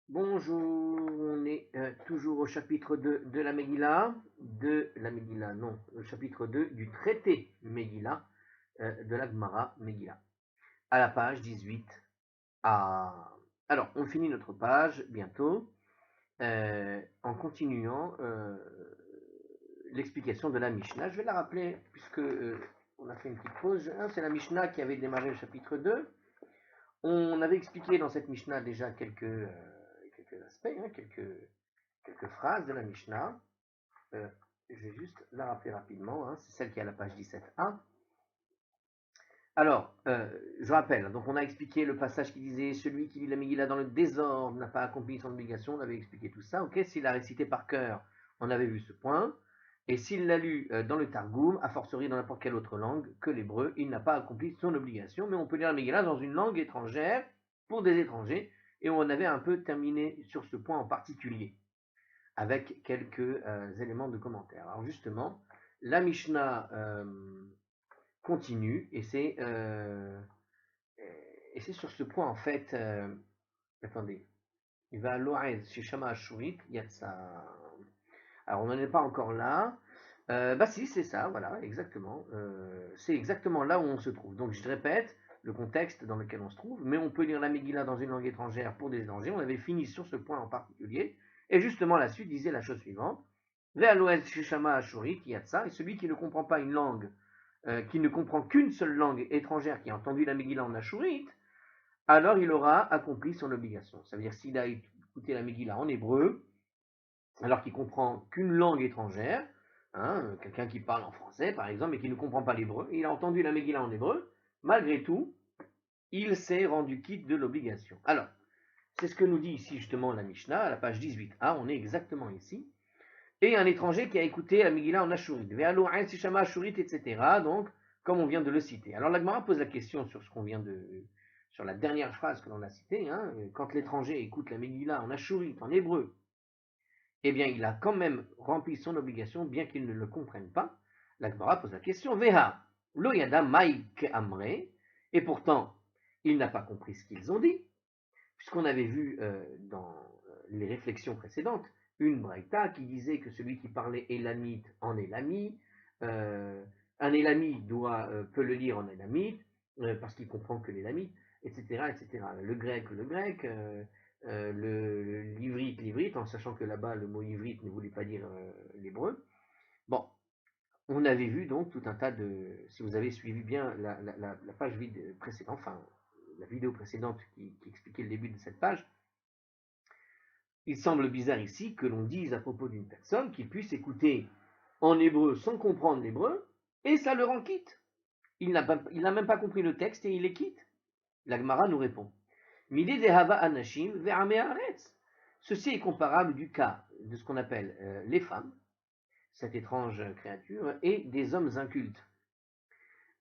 Bonjour, on est toujours au chapitre 2 de la Megillah, non, le chapitre 2 du traité Megillah, de la Gemara Megillah, à la page 18. Alors, on finit notre page bientôt, en continuant l'explication de la Mishnah. Je vais la rappeler, puisque on a fait une petite pause. C'est la Mishnah qui avait démarré le chapitre 2. On avait expliqué dans cette Mishnah déjà quelques aspects, quelques phrases de la Mishnah. Euh, je vais juste la rappeler rapidement, c'est celle qui est à la page 17a. Alors, je rappelle, donc on a expliqué le passage qui disait celui qui lit la Megillah dans le désordre n'a pas accompli son obligation, on avait expliqué tout ça, ok. S'il l'a récité par cœur, on avait vu ce point. Et s'il l'a lu dans le Targum, a fortiori dans n'importe quelle autre langue que l'hébreu, il n'a pas accompli son obligation, mais on peut lire la Megillah dans une langue étrangère pour des étrangers, et on avait un peu terminé sur ce point en particulier, avec quelques éléments de commentaire. Alors justement, la Mishnah continue, et c'est sur ce point en fait, attendez, il va à Loaez, chez Shama Ashurit, Yatsa. Alors on n'en est pas encore là. Bah si, c'est ça, voilà, exactement. C'est exactement là où on se trouve. Donc je répète le contexte dans lequel on se trouve, mais on peut lire la Megillah dans une langue étrangère pour des étrangers. On avait fini sur ce point en particulier. Et justement, la suite disait la chose suivante. Ve'aloez shishama ashurit yatsa, et celui qui ne comprend pas une langue, qui ne comprend qu'une seule langue étrangère, qui a entendu la Megillah en ashurit, alors il aura accompli son obligation. Ça veut dire s'il a écouté la Megillah en hébreu, alors qu'il comprend qu'une langue étrangère, quelqu'un qui parle en français par exemple et qui ne comprend pas l'hébreu, il a entendu la Megillah en hébreu, malgré tout, il s'est rendu quitte de l'obligation. Alors, c'est ce que nous dit ici justement la Mishnah, à la page 18a, on est exactement ici. Et un étranger qui a écouté la Megillah en Ashurit, Ve'alo ein sishama Ashurit, etc. Donc, comme on vient de le citer. Alors, l'Agmara pose la question sur ce qu'on vient de. Sur la dernière phrase que l'on a citée, quand l'étranger écoute la Megillah en Ashurit, en hébreu, eh bien, il a quand même rempli son obligation, bien qu'il ne le comprenne pas. L'Agmara pose la question, Veha, lo yada maïk amre, et pourtant, il n'a pas compris ce qu'ils ont dit, puisqu'on avait vu dans les réflexions précédentes une braïta qui disait que celui qui parlait élamite en élami, un élami peut le lire en élamite, parce qu'il comprend que l'élamite, etc., etc. Le grec, l'ivrite, en sachant que là-bas le mot ivrite ne voulait pas dire l'hébreu. Bon, on avait vu donc tout un tas de. Si vous avez suivi bien la page vide précédente, enfin la vidéo précédente qui expliquait le début de cette page, il semble bizarre ici que l'on dise à propos d'une personne qu'il puisse écouter en hébreu sans comprendre l'hébreu, et ça le rend quitte. Il n'a même pas compris le texte et il est quitte. La Gemara nous répond. Mide de hava anashim ve'ame haaretz. Ceci est comparable du cas de ce qu'on appelle les femmes, cette étrange créature, et des hommes incultes.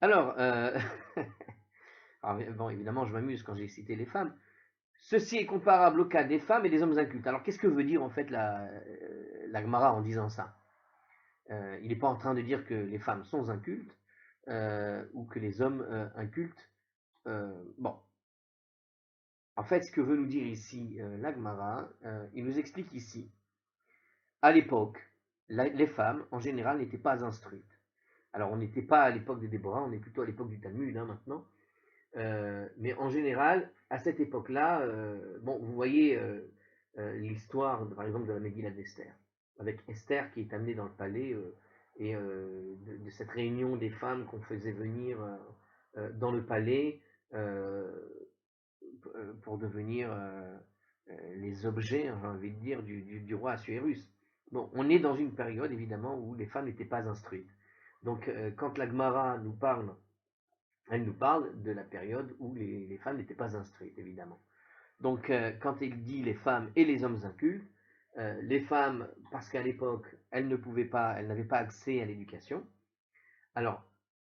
Alors, alors bon, évidemment, je m'amuse quand j'ai cité les femmes. Ceci est comparable au cas des femmes et des hommes incultes. Alors, qu'est-ce que veut dire en fait la Gemara en disant ça? Il n'est pas en train de dire que les femmes sont incultes ou que les hommes incultes. Bon, en fait, ce que veut nous dire ici la Gemara, il nous explique ici. À l'époque, les femmes, en général, n'étaient pas instruites. Alors, on n'était pas à l'époque de Déborah, on est plutôt à l'époque du Talmud maintenant. Mais en général, à cette époque-là, bon, vous voyez l'histoire, par exemple, de la Megillah d'Esther, avec Esther qui est amenée dans le palais et de cette réunion des femmes qu'on faisait venir dans le palais euh, pour devenir les objets, j'ai envie de dire, du roi Assuérus. Bon, on est dans une période évidemment où les femmes n'étaient pas instruites. Donc, quand la Gemara nous parle, elle nous parle de la période où les femmes n'étaient pas instruites, évidemment. Donc, quand il dit les femmes et les hommes incultes, les femmes, parce qu'à l'époque, elles ne pouvaient pas, elles n'avaient pas accès à l'éducation. Alors,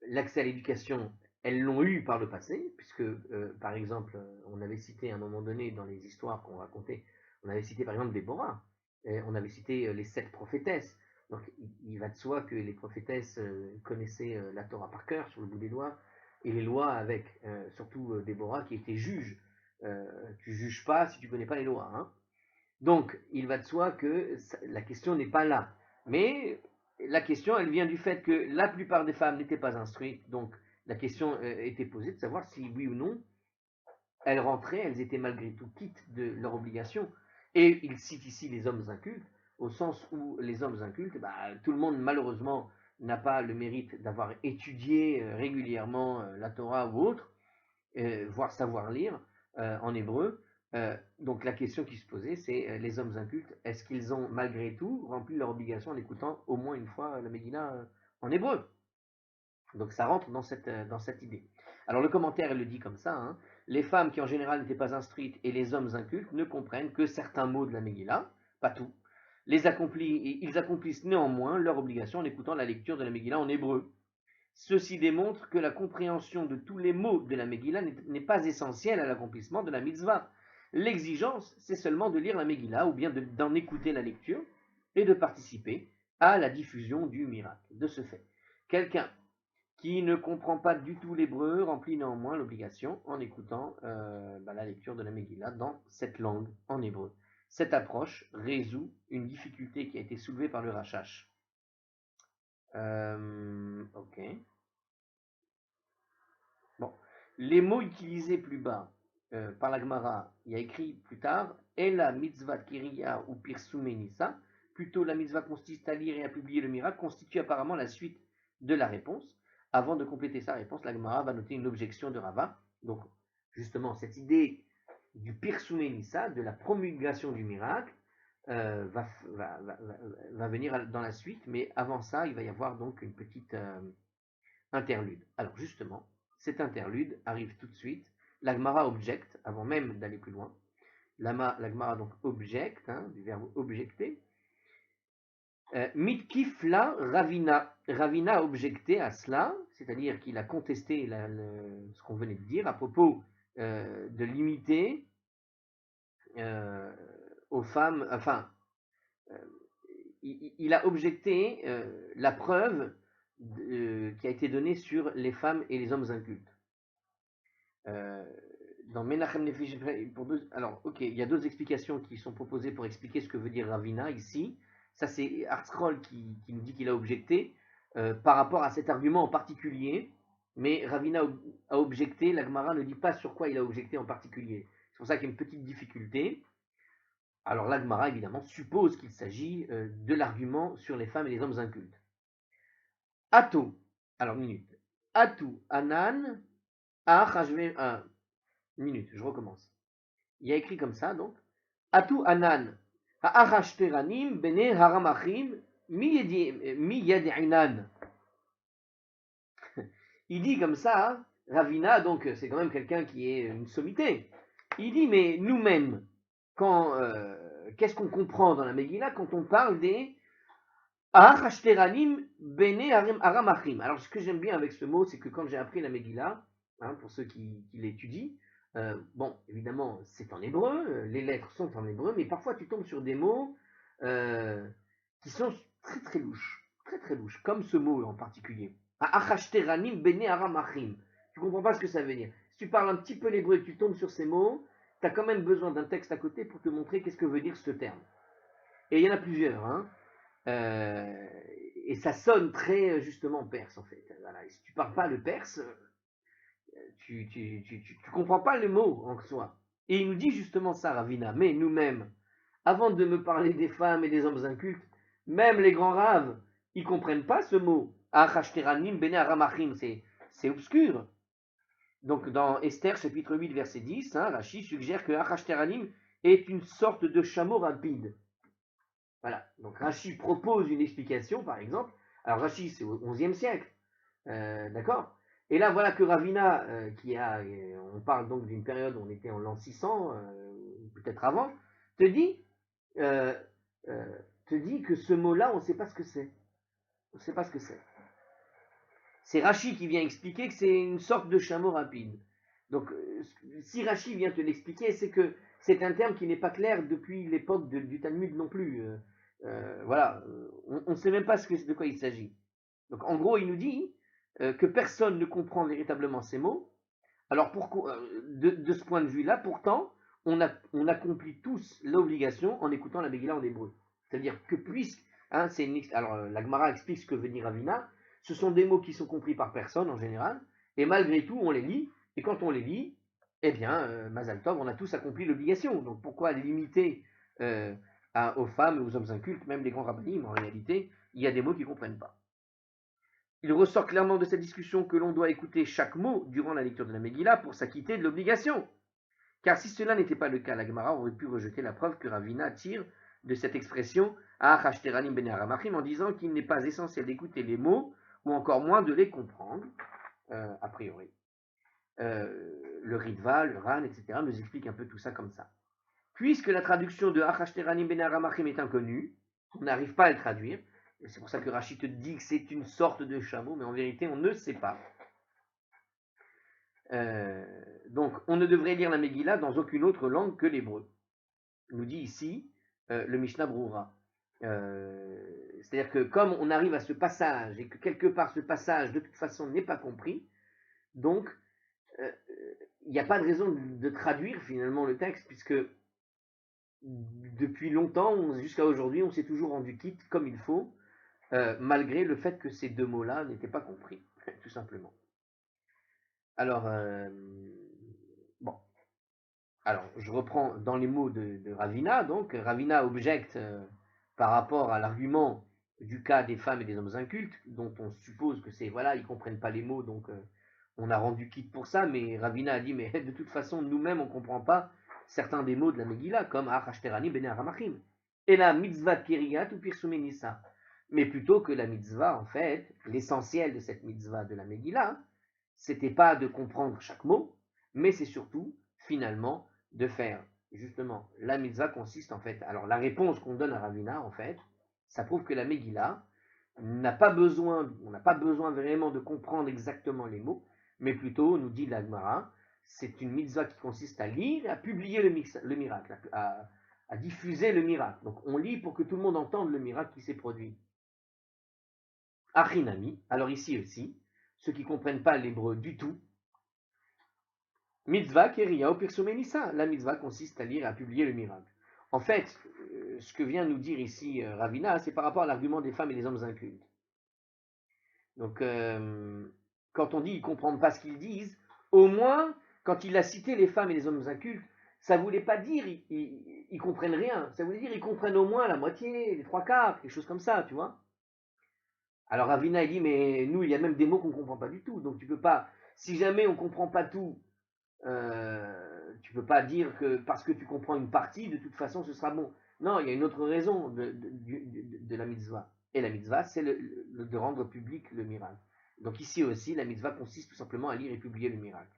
l'accès à l'éducation, elles l'ont eu par le passé, puisque, par exemple, on avait cité à un moment donné dans les histoires qu'on racontait, on avait cité par exemple Déborah, et on avait cité les 7 prophétesses. Donc, il va de soi que les prophétesses connaissaient la Torah par cœur, sur le bout des doigts, et les lois avec, surtout Déborah qui était juge. Tu juges pas si tu connais pas les lois. Donc, il va de soi que la question n'est pas là. Mais la question, elle vient du fait que la plupart des femmes n'étaient pas instruites. Donc, la question était posée de savoir si oui ou non elles rentraient, elles étaient malgré tout quittes de leur obligation. Et il cite ici les hommes incultes, au sens où les hommes incultes, tout le monde malheureusement n'a pas le mérite d'avoir étudié régulièrement la Torah ou autre, voire savoir lire en hébreu. Donc la question qui se posait, c'est les hommes incultes, est-ce qu'ils ont malgré tout rempli leur obligation en écoutant au moins une fois la Megillah en hébreu? Donc ça rentre dans cette idée. Alors le commentaire le dit comme ça, hein, les femmes qui en général n'étaient pas instruites et les hommes incultes ne comprennent que certains mots de la Megillah, pas tout. Ils accomplissent néanmoins leur obligation en écoutant la lecture de la Megillah en hébreu. Ceci démontre que la compréhension de tous les mots de la Megillah n'est pas essentielle à l'accomplissement de la mitzvah. L'exigence, c'est seulement de lire la Megillah ou bien d'en écouter la lecture et de participer à la diffusion du miracle. De ce fait, quelqu'un qui ne comprend pas du tout l'hébreu remplit néanmoins l'obligation en écoutant la lecture de la Megillah dans cette langue, en hébreu. Cette approche résout une difficulté qui a été soulevée par le Rashash. Ok. Bon. Les mots utilisés plus bas par la Gemara, il y a écrit plus tard, Ela mitzvah kiriya ou pirsumenisa, plutôt la mitzvah consiste à lire et à publier le miracle, constitue apparemment la suite de la réponse. Avant de compléter sa réponse, la Gemara va noter une objection de Rava. Donc, justement, cette idée du pirsumenisa, de la promulgation du miracle, va venir dans la suite, mais avant ça, il va y avoir donc une petite interlude. Alors, justement, cet interlude arrive tout de suite. La Gemara objecte, avant même d'aller plus loin. La Gemara donc objecte, hein, du verbe objecter. Mitkifla Ravina. Ravina a objecté à cela, c'est-à-dire qu'il a contesté ce qu'on venait de dire à propos de limiter aux femmes, enfin, il a objecté la preuve qui a été donnée sur les femmes et les hommes incultes. Dans Menachem Nefesh, alors, ok, il y a d'autres explications qui sont proposées pour expliquer ce que veut dire Ravina ici. Ça, c'est Artscroll qui nous dit qu'il a objecté par rapport à cet argument en particulier. Mais Ravina a objecté, la Gemara ne dit pas sur quoi il a objecté en particulier. C'est pour ça qu'il y a une petite difficulté. Alors, la Gemara, évidemment, suppose qu'il s'agit de l'argument sur les femmes et les hommes incultes. Ato, alors, minute. Atou, Anan, minute, je recommence. Il y a écrit comme ça, donc. Atou Anan, Ha'arashteranim, Bene Haramachim, mi yadi'inan. Il dit comme ça, Ravina, donc c'est quand même quelqu'un qui est une sommité. Il dit, mais nous-mêmes, qu'est-ce qu'on comprend dans la Megillah quand on parle des Ha'arashteranim, Bene Haramachim. Alors, ce que j'aime bien avec ce mot, c'est que quand j'ai appris la Megillah, hein, pour ceux qui l'étudient, bon, évidemment, c'est en hébreu, les lettres sont en hébreu, mais parfois tu tombes sur des mots qui sont très très louches, comme ce mot en particulier. Achashteranim bene aramachim. Tu comprends pas ce que ça veut dire. Si tu parles un petit peu l'hébreu et que tu tombes sur ces mots, tu as quand même besoin d'un texte à côté pour te montrer qu'est-ce que veut dire ce terme. Et il y en a plusieurs, hein. Et ça sonne très justement perse en fait. Voilà. Et si tu parles pas le perse, tu comprends pas le mot en soi. Et il nous dit justement ça, Ravina. Mais nous-mêmes, avant de me parler des femmes et des hommes incultes, même les grands raves, ils comprennent pas ce mot. Achashteranim bene aramachim, c'est obscur. Donc dans Esther chapitre 8 verset 10, hein, Rashi suggère que Achashteranim est une sorte de chameau rapide. Voilà. Donc Rashi propose une explication, par exemple. Alors Rashi, c'est au XIe siècle. D'accord. Et là, voilà que Ravina, on parle donc d'une période où on était en l'an 600, peut-être avant, te dit que ce mot-là, on ne sait pas ce que c'est. On ne sait pas ce que c'est. C'est Rashi qui vient expliquer que c'est une sorte de chameau rapide. Donc, si Rashi vient te l'expliquer, c'est que c'est un terme qui n'est pas clair depuis l'époque du Talmud non plus. Voilà, on ne sait même pas de quoi il s'agit. Donc, en gros, il nous dit que personne ne comprend véritablement ces mots. Alors, de ce point de vue-là, pourtant, on accomplit tous l'obligation en écoutant la Megillah en hébreu. C'est-à-dire que puisque, hein, alors la Gemara explique ce que veut dire Ravina, ce sont des mots qui sont compris par personne en général, et malgré tout on les lit, et quand on les lit, eh bien, Mazal Tov, on a tous accompli l'obligation. Donc pourquoi limiter aux femmes et aux hommes incultes, même les grands rabbinim, en réalité, il y a des mots qu'ils ne comprennent pas. Il ressort clairement de cette discussion que l'on doit écouter chaque mot durant la lecture de la Megillah pour s'acquitter de l'obligation. Car si cela n'était pas le cas, la Gemara aurait pu rejeter la preuve que Ravina tire de cette expression Ha'ashteranim ben Aramachim en disant qu'il n'est pas essentiel d'écouter les mots ou encore moins de les comprendre, a priori. Le Ritva, le Ran, etc. nous explique un peu tout ça comme ça. Puisque la traduction de Ha'ashteranim ben Aramachim est inconnue, on n'arrive pas à le traduire, et c'est pour ça que Rachid te dit que c'est une sorte de chameau, mais en vérité on ne sait pas. Donc, on ne devrait lire la Megillah dans aucune autre langue que l'hébreu. Nous dit ici le Mishnah Brura. C'est-à-dire que comme on arrive à ce passage et que quelque part ce passage de toute façon n'est pas compris, donc il n'y a pas de raison de traduire finalement le texte, puisque depuis longtemps, jusqu'à aujourd'hui, on s'est toujours rendu quitte comme il faut, malgré le fait que ces deux mots-là n'étaient pas compris, tout simplement. Alors, bon. Alors, je reprends dans les mots de Ravina. Donc, Ravina objecte par rapport à l'argument du cas des femmes et des hommes incultes, dont on suppose que c'est, voilà, ils ne comprennent pas les mots, donc on a rendu quitte pour ça, mais Ravina a dit, mais de toute façon, nous-mêmes, on ne comprend pas certains des mots de la Megillah, comme Achashterani ben Aramachim. Et la mitzvah kiriyat ou pirsumenissa. Mais plutôt que la mitzvah, en fait, l'essentiel de cette mitzvah de la Megillah, c'était pas de comprendre chaque mot, mais c'est surtout, finalement, de faire, justement, la mitzvah consiste en fait, alors la réponse qu'on donne à Ravina, en fait, ça prouve que la Megillah on n'a pas besoin vraiment de comprendre exactement les mots, mais plutôt, nous dit la Gemara, c'est une mitzvah qui consiste à lire et à publier le miracle, à diffuser le miracle. Donc on lit pour que tout le monde entende le miracle qui s'est produit. Achinami, alors ici aussi, ceux qui ne comprennent pas l'hébreu du tout, mitzvah keria ou pirsumenissa. La mitzvah consiste à lire et à publier le miracle. En fait, ce que vient nous dire ici Ravina, c'est par rapport à l'argument des femmes et des hommes incultes. Donc, quand on dit ils ne comprennent pas ce qu'ils disent, au moins, quand il a cité les femmes et les hommes incultes, ça ne voulait pas dire ils ne comprennent rien. Ça voulait dire ils comprennent au moins la moitié, les trois quarts, quelque chose comme ça, tu vois. Alors Ravina il dit mais nous il y a même des mots qu'on ne comprend pas du tout, donc tu peux pas. Si jamais on ne comprend pas tout, tu peux pas dire que parce que tu comprends une partie, de toute façon ce sera bon. Non, il y a une autre raison de la mitzvah. Et la mitzvah, c'est de rendre public le miracle. Donc ici aussi, la mitzvah consiste tout simplement à lire et publier le miracle.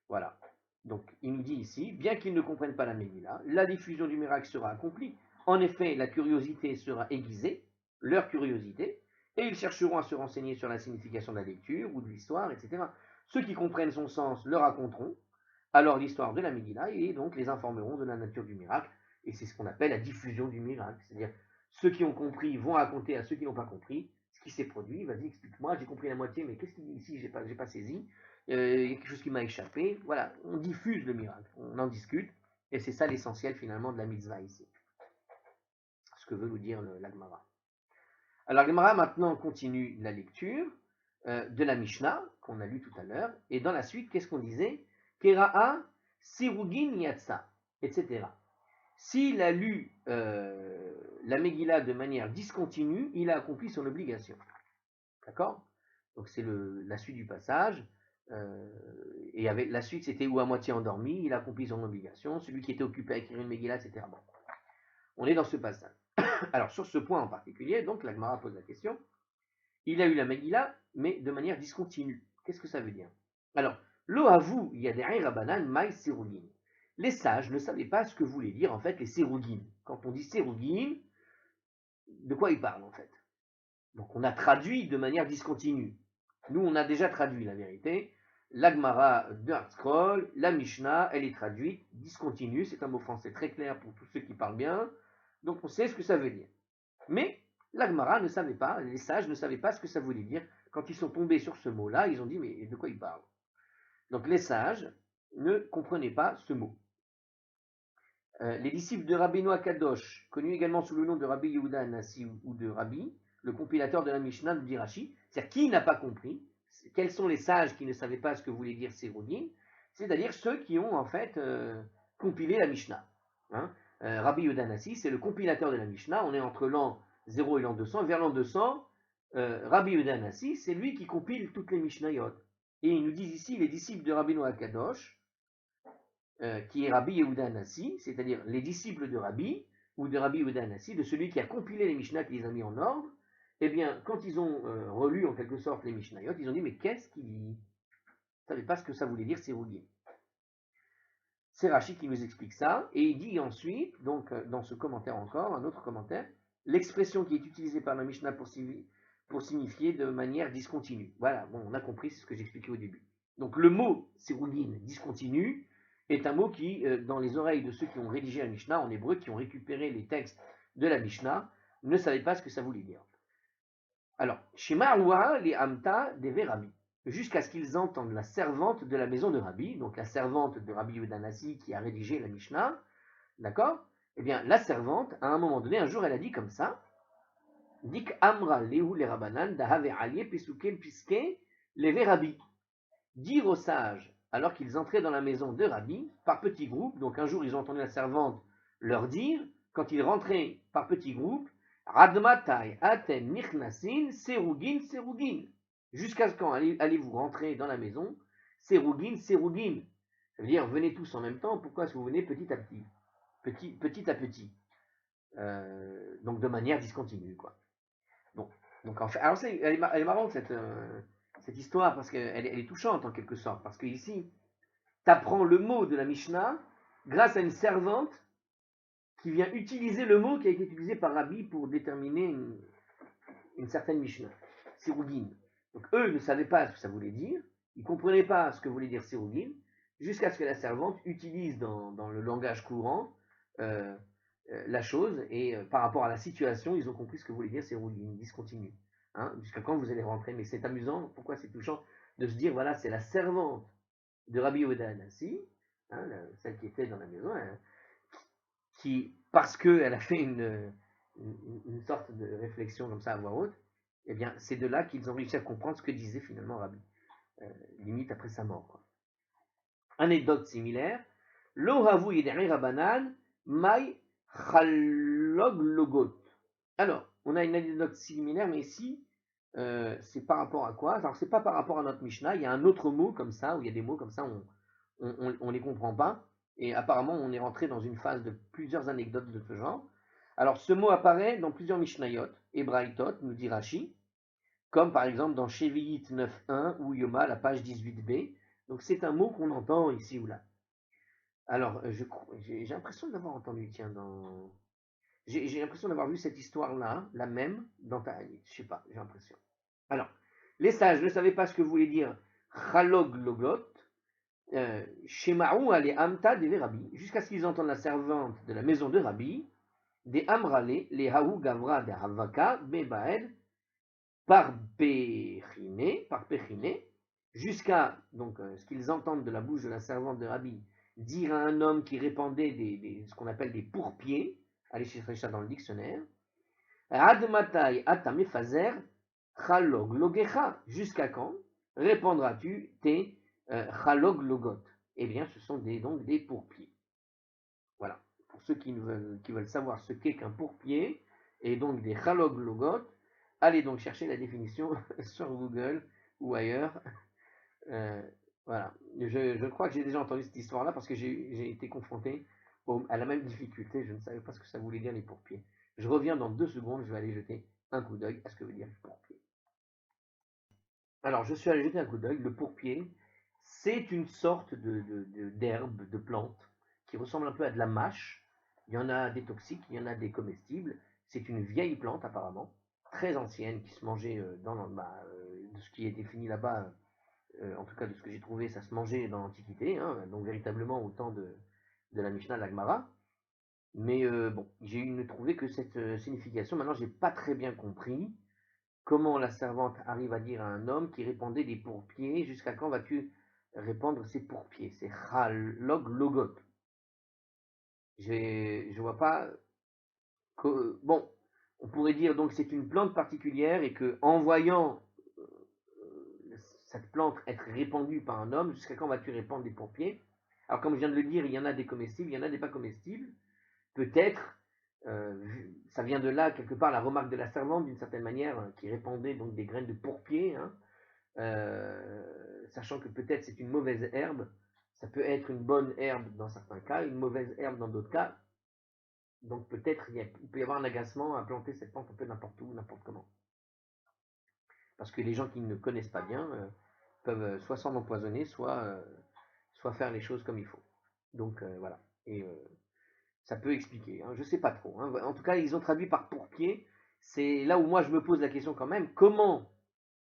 Voilà. Donc il nous dit ici, bien qu'ils ne comprennent pas la Megillah, la diffusion du miracle sera accomplie. En effet, la curiosité sera aiguisée, leur curiosité, et ils chercheront à se renseigner sur la signification de la lecture ou de l'histoire, etc. Ceux qui comprennent son sens le raconteront alors l'histoire de la Megillah et donc les informeront de la nature du miracle. Et c'est ce qu'on appelle la diffusion du miracle. C'est-à-dire, ceux qui ont compris vont raconter à ceux qui n'ont pas compris ce qui s'est produit. Vas-y, explique-moi, j'ai compris la moitié, mais qu'est-ce qu'il dit ici, j'ai pas saisi. Il y a quelque chose qui m'a échappé. Voilà, on diffuse le miracle, on en discute. Et c'est ça l'essentiel finalement de la mitzvah ici. Ce que veut nous dire la Gemara. Alors la Gemara maintenant continue la lecture de la Mishnah qu'on a lu tout à l'heure. Et dans la suite, qu'est-ce qu'on disait? Kera'a, Sirugin Yatsa, etc. S'il a lu la Megillah de manière discontinue, il a accompli son obligation. D'accord? Donc c'est la suite du passage. Et avec la suite, c'était ou à moitié endormi, il a accompli son obligation. Celui qui était occupé à écrire une Megillah, etc. Bon. On est dans ce passage. Alors sur ce point en particulier, donc la Gemara pose la question. Il a eu la Megillah, mais de manière discontinue. Qu'est-ce que ça veut dire? Alors, lo avu yadei rabanan mai sirugin. Les sages ne savaient pas ce que voulaient dire en fait les sirugin. Quand on dit sirugin, de quoi ils parlent en fait? Donc on a traduit de manière discontinue. Nous, on a déjà traduit la vérité. L'Agmara de Hartzkol, la Mishnah, elle est traduite discontinue. C'est un mot français très clair pour tous ceux qui parlent bien. Donc on sait ce que ça veut dire. Mais l'Agmara ne savait pas, les sages ne savaient pas ce que ça voulait dire. Quand ils sont tombés sur ce mot-là, ils ont dit mais de quoi il parle? Donc les sages ne comprenaient pas ce mot. Les disciples de Rabbeinu Akadosh, connus également sous le nom de Rabbi Yehuda Anassi ou de Rabbi, le compilateur de la Mishnah de Dirachi, c'est-à-dire qui n'a pas compris, quels sont les sages qui ne savaient pas ce que voulait dire Séroudin, c'est-à-dire ceux qui ont en fait compilé la Mishnah. Hein. Rabbi Yehuda Anassi, c'est le compilateur de la Mishnah, on est entre l'an 0 et l'an 200, vers l'an 200, Rabbi Yehuda Anassi, c'est lui qui compile toutes les Mishnayot. Et ils nous disent ici, les disciples de Rabbeinu Akadosh, qui est Rabbi Yehuda Anassi, c'est-à-dire les disciples de Rabbi, ou de Rabbi Yehuda Anassi, de celui qui a compilé les Mishnah, qui les a mis en ordre, eh bien, quand ils ont relu en quelque sorte les Mishnayot, ils ont dit, mais qu'est-ce qu'il dit? Ils ne savaient pas ce que ça voulait dire, c'est rouillé. C'est Rachid qui nous explique ça, et il dit ensuite, donc dans ce commentaire encore, un autre commentaire, l'expression qui est utilisée par la Mishnah pour signifier de manière discontinue. Voilà, bon, on a compris, c'est ce que j'expliquais au début. Donc le mot Sirugin, discontinu, est un mot qui, dans les oreilles de ceux qui ont rédigé la Mishnah en hébreu, qui ont récupéré les textes de la Mishnah, ne savaient pas ce que ça voulait dire. Alors, Shema Aroua les Amta des Rabbi, jusqu'à ce qu'ils entendent la servante de la maison de Rabbi, donc la servante de Rabbi Yehuda Anassi qui a rédigé la Mishnah, d'accord? Eh bien, la servante, à un moment donné, un jour, elle a dit comme ça, Dik Amra Lehu le Rabanan, Dahave Alie Pesukel Piske Leve Rabbi. Dire aux sages, alors qu'ils entraient dans la maison de Rabbi, par petits groupes, donc un jour ils ont entendu la servante leur dire, quand ils rentraient par petits groupes, Radmatai atem nichnasin serugin serugin. Jusqu'à quand allez-vous rentrer dans la maison? Serugin serugin. Ça veut dire venez tous en même temps, pourquoi est-ce que vous venez petit à petit? Petit à petit. Donc de manière discontinue, quoi. Donc en fait, alors elle est marrante cette histoire parce qu'elle est touchante en quelque sorte. Parce que ici, tu apprends le mot de la Mishnah grâce à une servante qui vient utiliser le mot qui a été utilisé par Rabbi pour déterminer une certaine Mishnah. Sirugin. Donc eux ne savaient pas ce que ça voulait dire, ils ne comprenaient pas ce que voulait dire Sirugin, jusqu'à ce que la servante utilise dans le langage courant la chose, et par rapport à la situation, ils ont compris ce que voulait dire Sirugin, discontinu. Hein, jusqu'à quand vous allez rentrer. Mais c'est amusant, pourquoi c'est touchant de se dire, voilà, c'est la servante de Rabbi Yehuda Anassi, hein, celle qui était dans la maison, hein, qui, parce qu'elle a fait une sorte de réflexion comme ça à voix haute, eh bien, c'est de là qu'ils ont réussi à comprendre ce que disait finalement Rabbi, limite après sa mort. Quoi. Anecdote similaire, Lo havu yederi rabanan, mai chalog logot. Alors, on a une anecdote similaire, mais ici, c'est par rapport à quoi? Alors, c'est pas par rapport à notre Mishnah, il y a un autre mot comme ça, où il y a des mots comme ça, on les comprend pas, et apparemment, on est rentré dans une phase de plusieurs anecdotes de ce genre. Alors, ce mot apparaît dans plusieurs Mishnayot, et Braïtot, nous dit Rashi, comme par exemple dans Shevi'it 9.1 ou Yoma, la page 18b. Donc, c'est un mot qu'on entend ici ou là. Alors, j'ai l'impression d'avoir entendu, tiens, j'ai l'impression d'avoir vu cette histoire-là, la même, dans Ta'anit. Je sais pas, j'ai l'impression. Alors, les sages ne savaient pas ce que voulait dire Chalog Logot, Shema'u ale Amta de Rabbi, jusqu'à ce qu'ils entendent la servante de la maison de Rabbi, des Amrale, les Haou Gavra de Havaka, Bebaed, par Pechine, jusqu'à donc ce qu'ils entendent de la bouche de la servante de Rabbi dire à un homme qui répandait ce qu'on appelle des pourpiers, allez chercher ça dans le dictionnaire, Admatai atamefazer chalog logecha, jusqu'à quand répandras-tu tes chalog logot? Eh bien, ce sont donc des pourpiers. Voilà. Pour ceux qui veulent savoir ce qu'est qu'un pourpier, et donc des chalog logot, allez donc chercher la définition sur Google ou ailleurs. Voilà. Je crois que j'ai déjà entendu cette histoire-là parce que j'ai été confronté à la même difficulté. Je ne savais pas ce que ça voulait dire les pourpiers. Je reviens dans 2 secondes. Je vais aller jeter un coup d'œil à ce que veut dire pourpier. Alors, je suis allé jeter un coup d'œil. Le pourpier, c'est une sorte d'herbe, de plante qui ressemble un peu à de la mâche. Il y en a des toxiques, il y en a des comestibles. C'est une vieille plante apparemment, très ancienne, qui se mangeait de ce qui est défini là-bas. En tout cas de ce que j'ai trouvé, ça se mangeait dans l'Antiquité, hein, donc véritablement au temps de la Mishnah, de la Gemara. Mais bon, j'ai trouvé que cette signification, maintenant j'ai pas très bien compris comment la servante arrive à dire à un homme qui répandait des pourpiers, jusqu'à quand vas-tu répandre ces pourpiers? C'est chalog logot. Je vois pas. Bon, on pourrait dire donc c'est une plante particulière et que en voyant cette plante être répandue par un homme, jusqu'à quand vas-tu répandre des pompiers? Alors comme je viens de le dire, il y en a des comestibles, il y en a des pas comestibles. Peut-être, ça vient de là quelque part la remarque de la servante d'une certaine manière qui répandait donc des graines de pourpier, hein, sachant que peut-être c'est une mauvaise herbe. Ça peut être une bonne herbe dans certains cas, une mauvaise herbe dans d'autres cas. Donc peut-être il peut y avoir un agacement à planter cette plante un peu n'importe où, n'importe comment. Parce que les gens qui ne connaissent pas bien peuvent soit s'en empoisonner, soit faire les choses comme il faut. Donc voilà. Et ça peut expliquer. Hein, je ne sais pas trop. Hein. En tout cas, ils ont traduit par pourpier. C'est là où moi je me pose la question quand même. Comment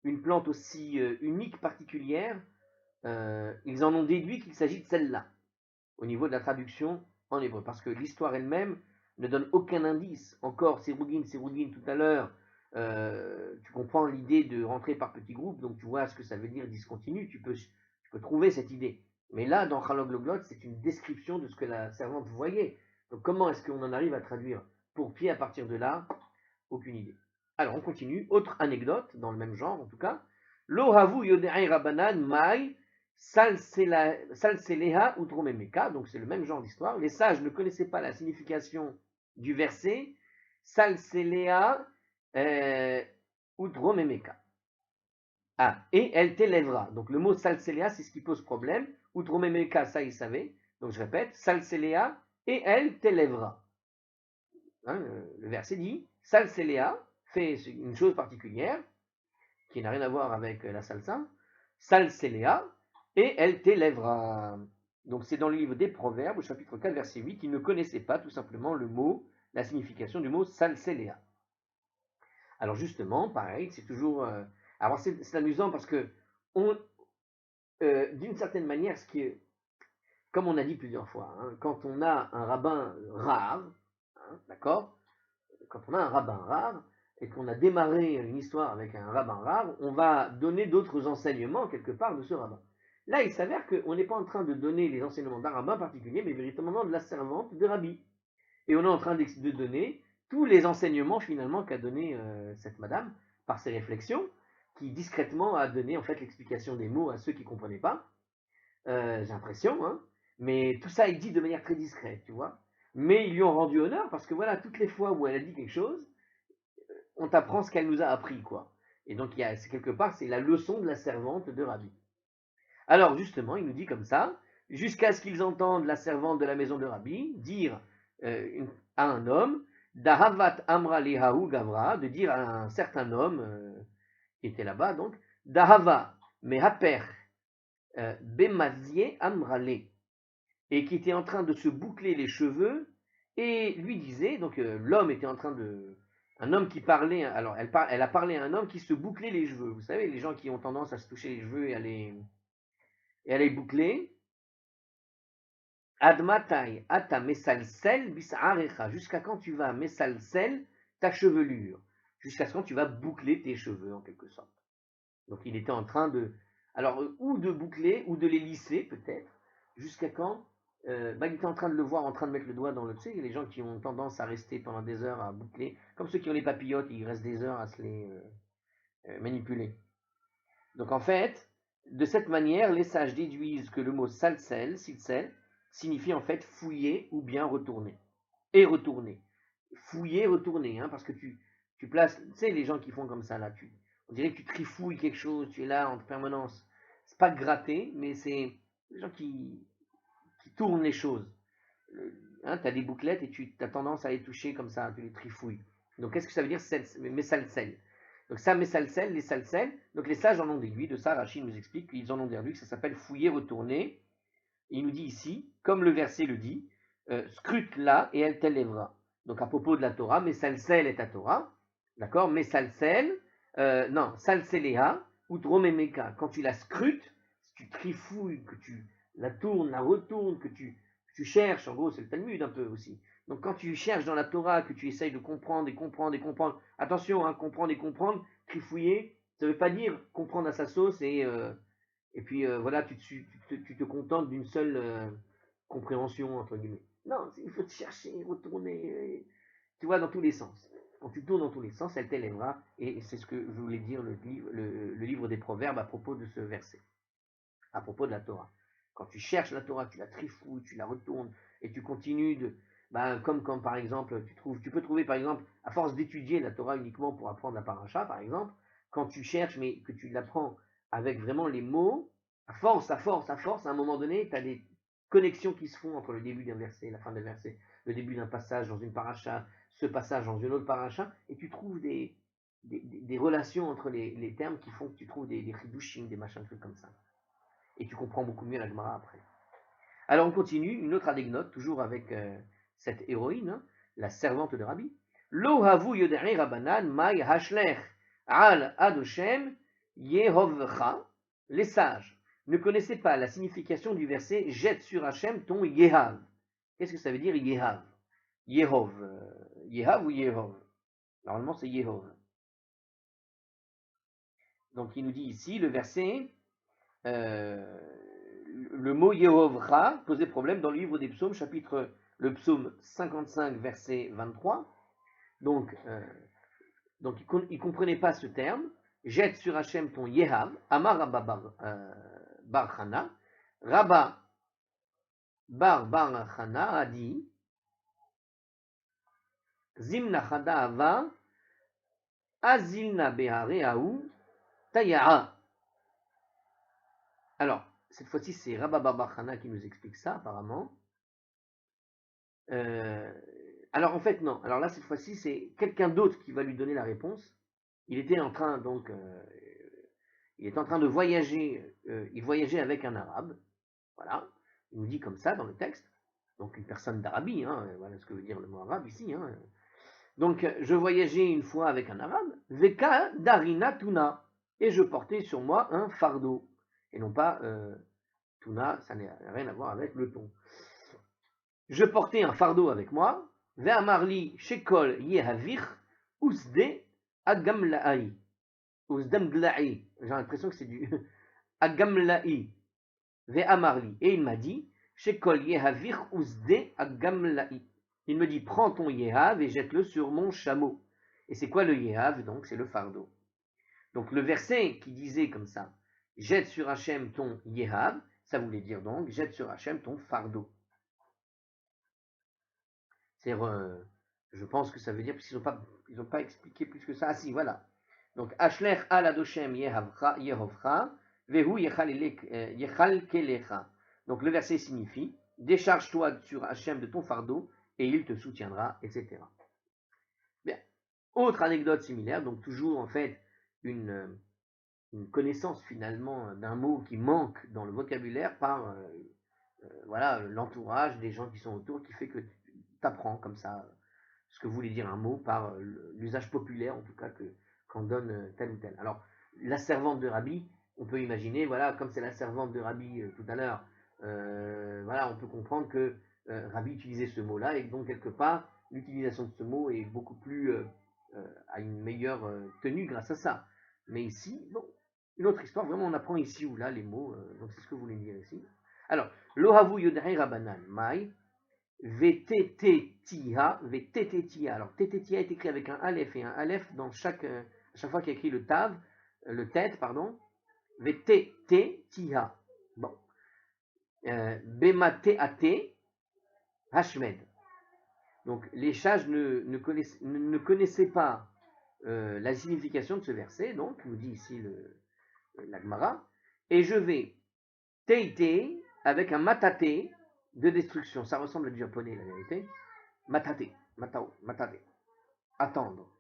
une plante aussi unique, particulière, ils en ont déduit qu'il s'agit de celle-là, au niveau de la traduction en hébreu. Parce que l'histoire elle-même ne donne aucun indice. Encore, Sérougine tout à l'heure, tu comprends l'idée de rentrer par petits groupes, donc tu vois ce que ça veut dire discontinu, tu peux trouver cette idée. Mais là, dans Chalogloglot, c'est une description de ce que la servante voyait. Donc comment est-ce qu'on en arrive à traduire pour pied à partir de là? Aucune idée. Alors on continue. Autre anecdote, dans le même genre en tout cas. Lo havu yodei rabanan mai salseleha utromemeka. Donc c'est le même genre d'histoire. Les sages ne connaissaient pas la signification du verset salseleha utromemeka. Ah, et elle t'élèvera. Donc le mot salseleha, c'est ce qui pose problème. Utromemeka, ça ils savaient. Donc je répète, salseleha, et elle t'élèvera. Hein, le verset dit salseleha, fait une chose particulière qui n'a rien à voir avec la salsa, salseleha, et elle t'élèvera. Donc c'est dans le livre des Proverbes, au chapitre 4, verset 8, ils ne connaissaient pas tout simplement le mot, la signification du mot salseleha. Alors justement, pareil, c'est toujours... alors c'est amusant parce que, d'une certaine manière, ce qui est, comme on a dit plusieurs fois, hein, quand on a un rabbin rare, hein, d'accord, quand on a un rabbin rare et qu'on a démarré une histoire avec un rabbin rare, on va donner d'autres enseignements quelque part de ce rabbin. Là, il s'avère qu'on n'est pas en train de donner les enseignements d'un rabbin particulier, mais véritablement de la servante de Rabbi. Et on est en train de donner tous les enseignements finalement qu'a donné cette madame par ses réflexions, qui discrètement a donné en fait l'explication des mots à ceux qui ne comprenaient pas. J'ai l'impression, hein. Mais tout ça est dit de manière très discrète, tu vois. Mais ils lui ont rendu honneur parce que voilà, toutes les fois où elle a dit quelque chose, on t'apprend ce qu'elle nous a appris, quoi. Et donc, c'est quelque part, c'est la leçon de la servante de Rabbi. Alors, justement, il nous dit comme ça, jusqu'à ce qu'ils entendent la servante de la maison de Rabbi dire à un homme, Dahavat Amra Lehahu Gavra, de dire à un certain homme qui était là-bas, donc, Dahava Mehaper Bemazie Amrale, et qui était en train de se boucler les cheveux, et lui disait, donc l'homme était en train de... Un homme qui parlait, alors elle a parlé à un homme qui se bouclait les cheveux. Vous savez, les gens qui ont tendance à se toucher les cheveux et à les boucler. Admatai ata mesalsel bis'arecha. Jusqu'à quand tu vas mesalsel ta chevelure? Jusqu'à quand tu vas boucler tes cheveux, en quelque sorte. Donc il était en train de... Alors, ou de boucler, ou de les lisser, peut-être. Jusqu'à quand il était en train de le voir, en train de mettre le doigt dans le... Tu sais, il y a des gens qui ont tendance à rester pendant des heures à boucler. Comme ceux qui ont les papillotes, ils restent des heures à se les manipuler. Donc en fait, de cette manière, les sages déduisent que le mot salsel, silsel, signifie en fait fouiller ou bien retourner. Et retourner. Fouiller, retourner, hein, parce que tu places, tu sais, les gens qui font comme ça, là, on dirait que tu trifouilles quelque chose, tu es là en permanence. C'est pas gratter, mais c'est les gens qui tournent les choses. Hein, tu as des bouclettes et tu as tendance à les toucher comme ça, tu les trifouilles. Donc qu'est-ce que ça veut dire mesalsel? Donc ça, mesalsel, les salsel, donc les sages en ont déduit, de ça Rachid nous explique qu'ils en ont déduit que ça s'appelle fouiller, retourner. Et il nous dit ici, comme le verset le dit, scrute là et elle t'élèvera. Donc à propos de la Torah, mesalsel est ta Torah, d'accord? Mesalsel, non, salseleha, ou dromemeka. Quand tu la scrutes, si tu trifouilles, que tu la tournes, la retournes, que tu cherches, en gros c'est le Talmud un peu aussi. Donc quand tu cherches dans la Torah, que tu essayes de comprendre et comprendre et comprendre, attention, hein, comprendre et comprendre, trifouiller, ça ne veut pas dire comprendre à sa sauce et puis voilà, tu te contentes d'une seule compréhension, entre guillemets. Non, il faut te chercher, retourner, tu vois, dans tous les sens. Quand tu tournes dans tous les sens, elle t'élèvera. Et c'est ce que je voulais dire le livre des Proverbes à propos de ce verset, à propos de la Torah. Quand tu cherches la Torah, tu la trifouilles, tu la retournes, et tu continues de... comme quand par exemple, tu peux trouver par exemple, à force d'étudier la Torah uniquement pour apprendre la paracha, par exemple, quand tu cherches, mais que tu l'apprends avec vraiment les mots, à un moment donné, tu as des connexions qui se font entre le début d'un verset et la fin d'un verset, le début d'un passage dans une paracha, ce passage dans une autre paracha, et tu trouves des relations entre les termes qui font que tu trouves des chidushim, des machins, des trucs comme ça. Et tu comprends beaucoup mieux la Gemara après. Alors on continue, une autre anecdote, toujours avec cette héroïne, hein, la servante de Rabbi. Lo havu yodei rabanan mai hashler al adoshem yehovcha. Les sages ne connaissaient pas la signification du verset jette sur Hachem ton yehav. Qu'est-ce que ça veut dire yehav? Yehov. Yehav ou Yehov? Normalement c'est Yehov. Donc il nous dit ici le verset. Le mot Yehovra posait problème dans le livre des psaumes, le psaume 55, verset 23. Donc il ne comprenait pas ce terme. Jette sur Hachem ton Yehav, Amar Rabba Bar Chana. Rabba Bar Chana a dit Zimna Chada Ava, Azilna Behareaou, Taya'a. Alors, cette fois-ci, c'est Rabba Bar Chana qui nous explique ça, apparemment. Alors en fait non. Alors là cette fois-ci c'est quelqu'un d'autre qui va lui donner la réponse. Il était en train donc il est en train de voyager. Il voyageait avec un arabe. Voilà. Il nous dit comme ça dans le texte. Donc une personne d'Arabie. Hein, voilà ce que veut dire le mot arabe ici. Hein. Donc je voyageais une fois avec un arabe. Veka darina tuna. Et je portais sur moi un fardeau. Et non pas tuna. Ça n'a rien à voir avec le thon. Je portais un fardeau avec moi. Ve'amarli shekol yehavich usde agamla'i. Usdamgla'i. J'ai l'impression que c'est du agamla'i. Ve'amarli. Et il m'a dit shekol yehavich usde agamla'i. Il me dit prends ton yehav et jette-le sur mon chameau. Et c'est quoi le yehav? Donc c'est le fardeau. Donc le verset qui disait comme ça jette sur Hachem ton yehav, ça voulait dire donc jette sur Hachem ton fardeau. C'est-à-dire, je pense que ça veut dire, parce qu'ils n'ont pas expliqué plus que ça. Ah si, voilà. Donc, Ashler al adoshem yehovcha, vehu yechal kelecha. Donc, le verset signifie, décharge-toi sur Hachem de ton fardeau, et il te soutiendra, etc. Bien. Autre anecdote similaire, donc toujours en fait une connaissance finalement d'un mot qui manque dans le vocabulaire par voilà, l'entourage des gens qui sont autour, qui fait que tu apprends comme ça ce que voulait dire un mot par l'usage populaire, en tout cas, qu'en donne tel ou tel. Alors, la servante de Rabbi, on peut imaginer, voilà, comme c'est la servante de Rabbi tout à l'heure, voilà, on peut comprendre que Rabbi utilisait ce mot-là, et donc quelque part, l'utilisation de ce mot est beaucoup plus, a une meilleure tenue grâce à ça. Mais ici, bon, une autre histoire, vraiment, on apprend ici ou là les mots, donc c'est ce que vous voulez dire ici. Alors, Lohavu Yodai Rabanan, Mai, Vetetetia. Alors, Tetetia est écrit avec un Aleph et un Aleph dans chaque fois qu'il y a écrit le Tav, le tête, pardon. Vetetetia. Bon. Bemateate Hashmed. Donc, les sages ne connaissaient pas la signification de ce verset, donc, nous dit ici la Gemara. Et je vais teite avec un matate de destruction. Ça ressemble à du japonais, la vérité. Matate, matao, matate. Attendre.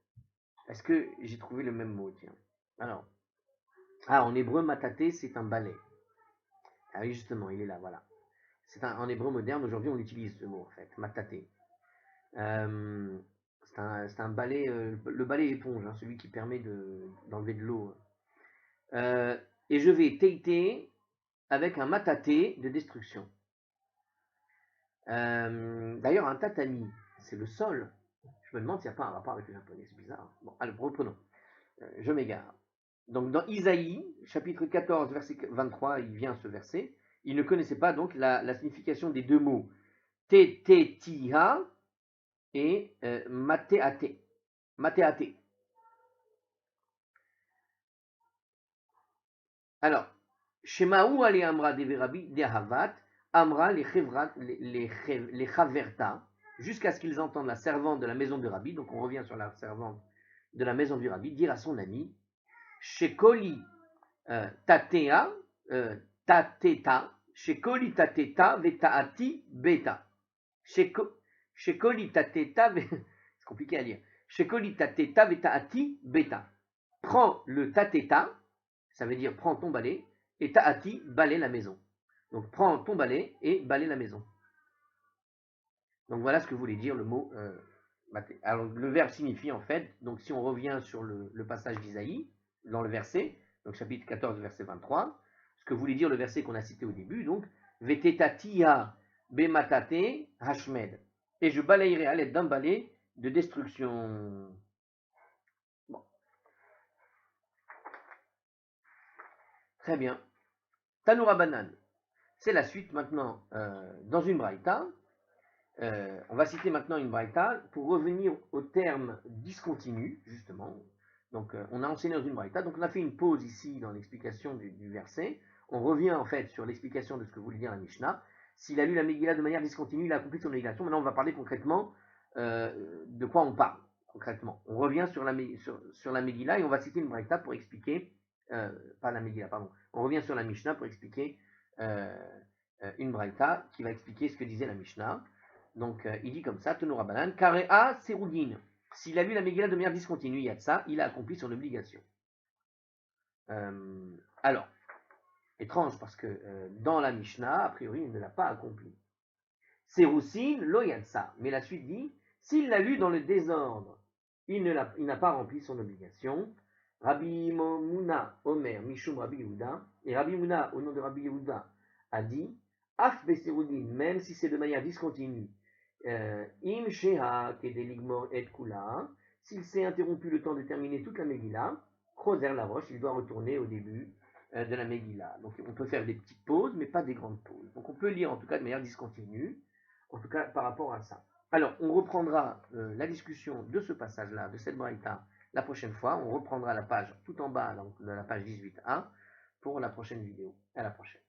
Est-ce que j'ai trouvé le même mot, tiens? Alors, en hébreu, matate, c'est un balai. Ah oui, justement, il est là, voilà. En hébreu moderne, aujourd'hui, on utilise ce mot, en fait, matate. C'est un balai, le balai éponge, hein, celui qui permet d'enlever de l'eau. Et je vais teiter avec un matate de destruction. D'ailleurs, un tatami, c'est le sol. Je me demande s'il n'y a pas un rapport avec le japonais, c'est bizarre. Bon, allez, reprenons. Je m'égare. Donc, dans Isaïe, chapitre 14, verset 23, il vient ce verset. Il ne connaissait pas donc la signification des deux mots tetetia et mateate. Mateate. Alors, Shemaou ale Amra de Verabi de Havat, Amra les Chaverta, jusqu'à ce qu'ils entendent la servante de la maison du Rabbi, donc on revient sur la servante de la maison du Rabbi, dire à son ami, Shekoli tatea, tateta, Shekoli tateta vetaati beta. Shekoli tateta, c'est compliqué à lire. Shekoli tateta vetaati beta. Prends le tateta, ça veut dire prends ton balai, et ta'ati, balaie la maison. Donc prends ton balai et balaie la maison. Donc voilà ce que voulait dire le mot alors le verbe signifie en fait, donc si on revient sur le passage d'Isaïe, dans le verset, donc chapitre 14, verset 23, ce que voulait dire le verset qu'on a cité au début, donc Vetetatia bematate hashmed, et je balayerai à l'aide d'un balai de destruction. Bon. Très bien. Tanoura Banan, c'est la suite maintenant dans une braïta. On va citer maintenant une braïta pour revenir au terme discontinu, justement. Donc, on a enseigné dans une braïta, donc on a fait une pause ici dans l'explication du verset. On revient en fait sur l'explication de ce que voulait dire la Mishnah. S'il a lu la Megillah de manière discontinue, il a accompli son obligation. Maintenant, on va parler concrètement de quoi on parle. Concrètement, on revient sur la Megillah et on va citer une braïta pour expliquer, pas la Megillah, pardon. On revient sur la Mishnah pour expliquer une braïta qui va expliquer ce que disait la Mishnah. Donc, il dit comme ça, Tenoura Banan, Karea Seroudin. S'il a lu la Megillah de manière discontinue, Yatsa, il a accompli son obligation. Alors, étrange parce que dans la Mishnah, a priori, il ne l'a pas accompli. Serousin, lo Yatsa. Mais la suite dit, s'il l'a lu dans le désordre, il n'a pas rempli son obligation. Rabbi Mouna, Omer, Mishum Rabbi Yehuda, et Rabbi Mouna, au nom de Rabbi Yehuda, a dit, Af Beseroudin, même si c'est de manière discontinue, Im Sheha Kedeligmor et Kula, s'il s'est interrompu le temps de terminer toute la Megillah, Crozer la roche, il doit retourner au début de la Megillah. Donc on peut faire des petites pauses, mais pas des grandes pauses. Donc on peut lire en tout cas de manière discontinue, en tout cas par rapport à ça. Alors on reprendra la discussion de ce passage-là, de cette braïta, la prochaine fois. On reprendra la page tout en bas, donc la page 18a, pour la prochaine vidéo. À la prochaine.